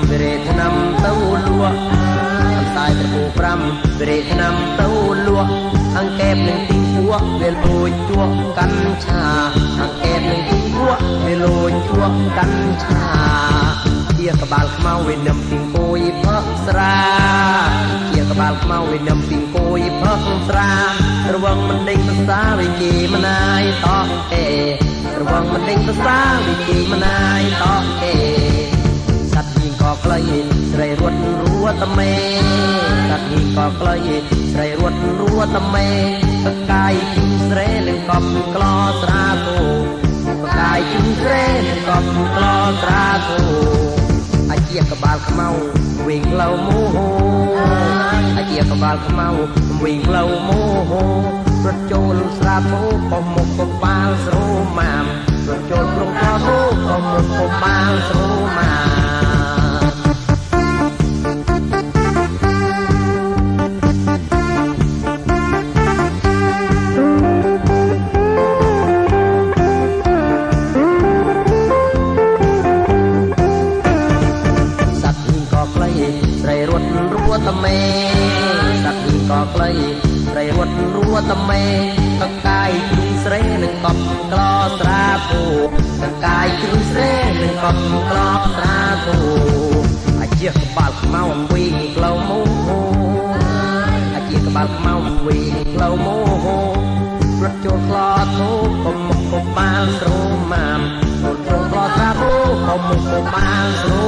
វិរេធនំទៅលក់អន្តាយត្រពូ5វិរេធនំទៅលក់អង្កេបនឹងទីពួកវាលួចជួកកាន់ឆាអង្កេបនឹងទីពួកវាលួចជួកកាន់ឆាជាក្បាលខ្មៅវានឹមពីគួយផឹកស្រាជាក្បាលខ្មៅវានឹមពីគួយផឹកស្រារវងមិនដេញភាសាវិគីមណាយតោះអេរវងមិនដេញភាសាវិគីមណាយតោះអេសត្វញីក៏ក្លៃស្រីរត់រួតមេសត្វញីក៏ក្លៃស្រីរត់រួតមេបកាយជិះស្រែនឹងកប់ក្លោស្រាគូបកាយជិះស្រែនឹងកប់ក្លោស្រាគូអាជាក្បាលខ្មៅវិញក្លៅមោហអាជាក្បាលខ្មៅវិញក្លៅមោហរត់ចូលស្រាពោក៏មុខក៏បាល់ស្រូម៉ាមរត់ចូលក្រុងក៏មុខក៏មុខក៏បាល់ស្រូម៉ាតមេសត្វនេះក៏ក្លៃស្រីរត់រួតមេកកាយជ្រុយស្រែនឹងកប់ក្លោស្រាពូកកាយជ្រុយស្រែនឹងកប់ក្លោស្រាពូអាជាក្បាលខ្មៅវិញក្លៅមោអាជាក្បាលខ្មៅវិញក្លៅមោរត់ចូលក្លោធូកុំមុខកុំបាល់ស្រូម៉ាមរត់ចូលក្លោស្រាពូកុំមុខកុំបាល់ស្រូ